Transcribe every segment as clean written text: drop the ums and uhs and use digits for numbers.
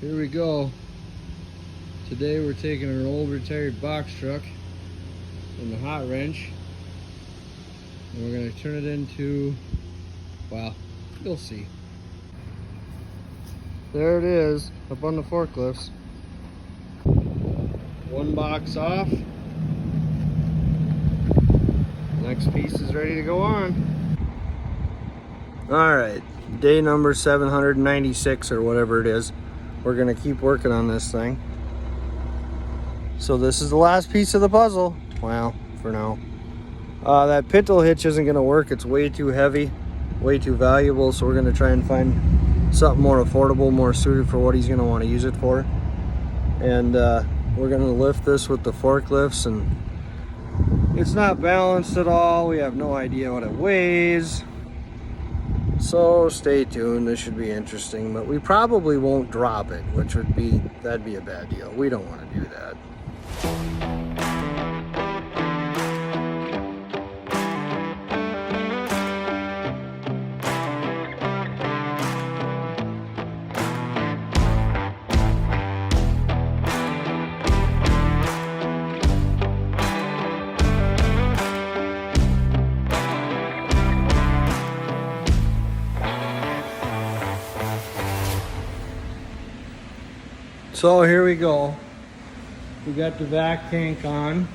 Here we go. Today we're taking an old retired box truck and the hot wrench, and we're going to turn it into, well, you'll see. There it is, up on the forklifts. One box off. Next piece is ready to go on. Alright, day number 796 or whatever it is. We're gonna keep working on this thing. So this is the last piece of the puzzle. Well, for now. That pintle hitch isn't gonna work. It's way too heavy, way too valuable. So we're gonna try and find something more affordable, more suited for what he's gonna want to use it for. And we're gonna lift this with the forklifts, and it's not balanced at all. We have no idea what it weighs. So stay tuned, this should be interesting, but we probably won't drop it, which that'd be a bad deal. We don't want to do that. So here we go. We got the vac tank on.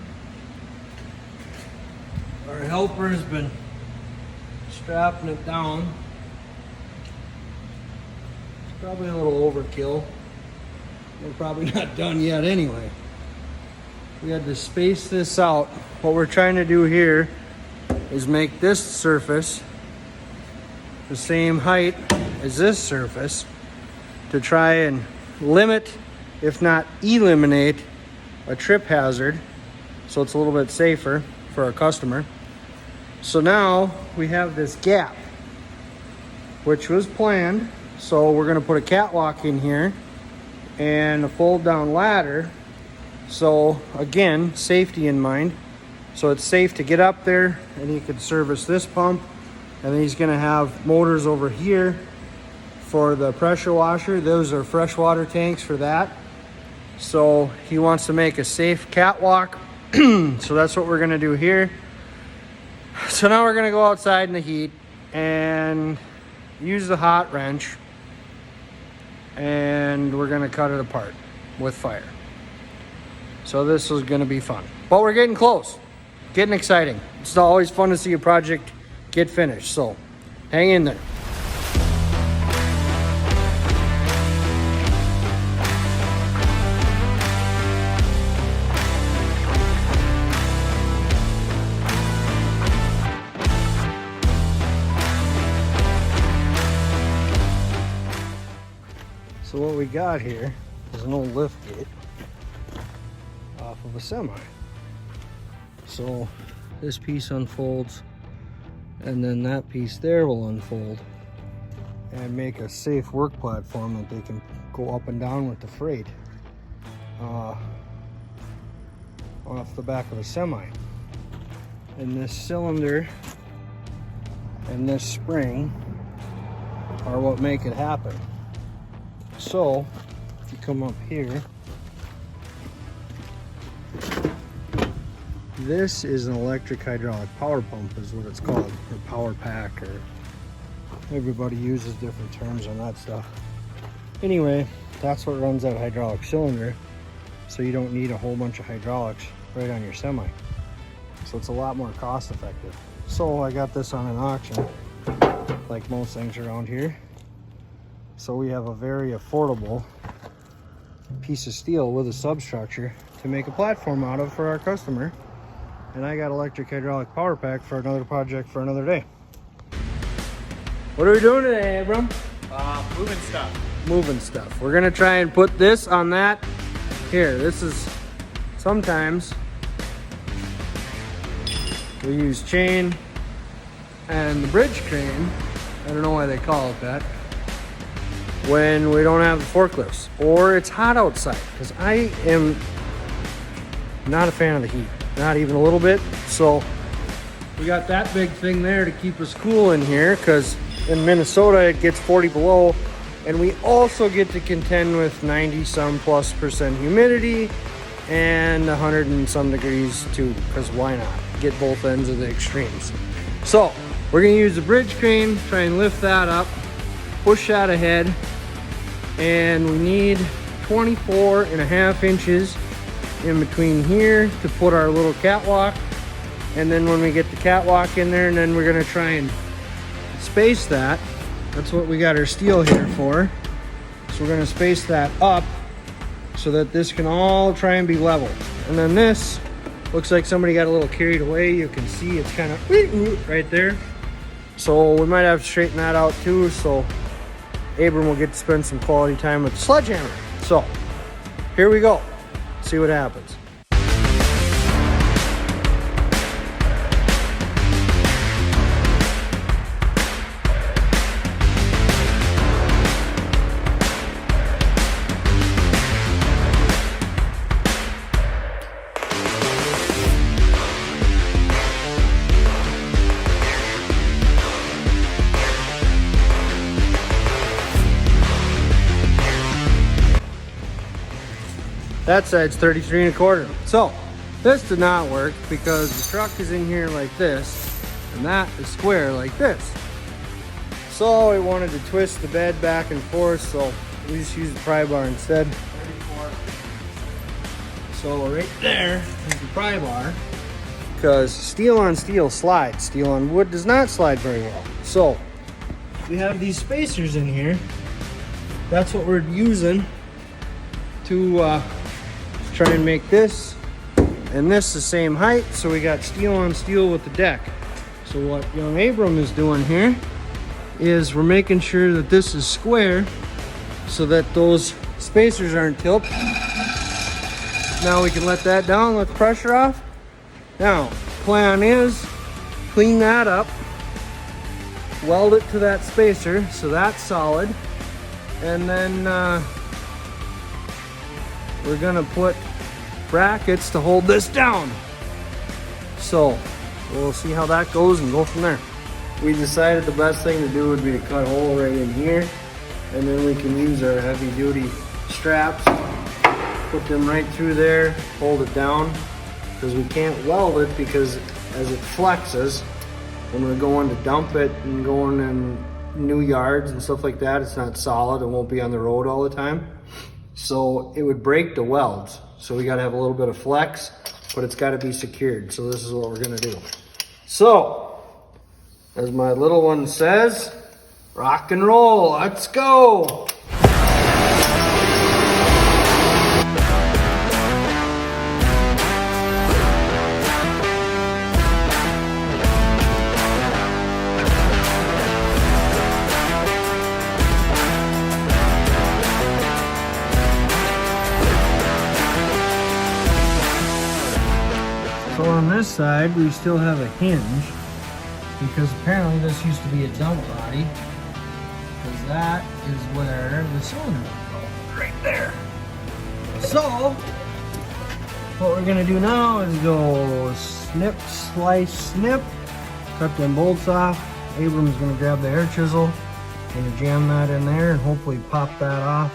Our helper's been strapping it down. It's probably a little overkill. We're probably not done yet anyway. We had to space this out. What we're trying to do here is make this surface the same height as this surface to try and limit, if not eliminate, a trip hazard, so it's a little bit safer for our customer. So now we have this gap, which was planned. So we're gonna put a catwalk in here and a fold down ladder. So again, safety in mind. So it's safe to get up there, and he could service this pump, and then he's gonna have motors over here for the pressure washer. Those are freshwater tanks for that. So he wants to make a safe catwalk. So that's what we're gonna do here. So now we're gonna go outside in the heat and use the hot wrench, and we're gonna cut it apart with fire. So this is gonna be fun, but we're getting close, getting exciting. It's always fun to see a project get finished, so hang in there. So what we got here is an old lift gate off of a semi. So this piece unfolds, and then that piece there will unfold and make a safe work platform that they can go up and down with the freight off the back of a semi. And this cylinder and this spring are what make it happen. So if you come up here, this is an electric hydraulic power pump is what it's called, or power pack, or everybody uses different terms on that stuff. Anyway, that's what runs that hydraulic cylinder, so you don't need a whole bunch of hydraulics right on your semi. So it's a lot more cost effective. So I got this on an auction, like most things around here. So we have a very affordable piece of steel with a substructure to make a platform out of for our customer. And I got electric hydraulic power pack for another project for another day. What are we doing today, Abram? Moving stuff. Moving stuff. We're gonna try and put this on that. Here, this is, sometimes we use chain and the bridge crane. I don't know why they call it that, when we don't have the forklifts or it's hot outside, because I am not a fan of the heat, not even a little bit. So we got that big thing there to keep us cool in here, because in Minnesota it gets 40 below And we also get to contend with 90+ % humidity and 100 and some degrees too, because why not? Get both ends of the extremes. So we're gonna use the bridge crane, try and lift that up, push that ahead, and we need 24.5 inches in between here to put our little catwalk. And then when we get the catwalk in there, and then we're gonna try and space that. That's what we got our steel here for. So we're gonna space that up so that this can all try and be level. And then this looks like somebody got a little carried away. You can see it's kind of right there. So we might have to straighten that out too. So Abram will get to spend some quality time with the sledgehammer. So here we go. See what happens. That side's 33 1/4. So this did not work because the truck is in here like this and that is square like this. So I wanted to twist the bed back and forth, so we just used the pry bar instead. 34. So right there is the pry bar, because steel on steel slides. Steel on wood does not slide very well. So we have these spacers in here. That's what we're using to try and make this and this the same height, so we got steel on steel with the deck. So what young Abram is doing here is we're making sure that this is square so that those spacers aren't tilted. Now we can let that down, let the pressure off. Now plan is clean that up, weld it to that spacer so that's solid, and then we're gonna put brackets to hold this down. So we'll see how that goes and go from there. We decided the best thing to do would be to cut a hole right in here, and then we can use our heavy duty straps, put them right through there, hold it down, because we can't weld it, because as it flexes, when we're going to dump it and going in new yards and stuff like that, it's not solid, it won't be on the road all the time. So it would break the welds. So we gotta have a little bit of flex, but it's gotta be secured. So this is what we're gonna do. So, as my little one says, rock and roll, let's go. So on this side, we still have a hinge, because apparently this used to be a dump body, because that is where the cylinder would go, right there. So what we're gonna do now is go snip, slice, snip, cut them bolts off. Abram's gonna grab the air chisel, gonna jam that in there and hopefully pop that off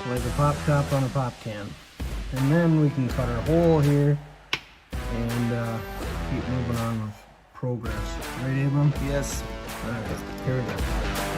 like a pop top on a pop can. And then we can cut our hole here and keep moving on with progress. Right, Abram? Yes. All right, here we go.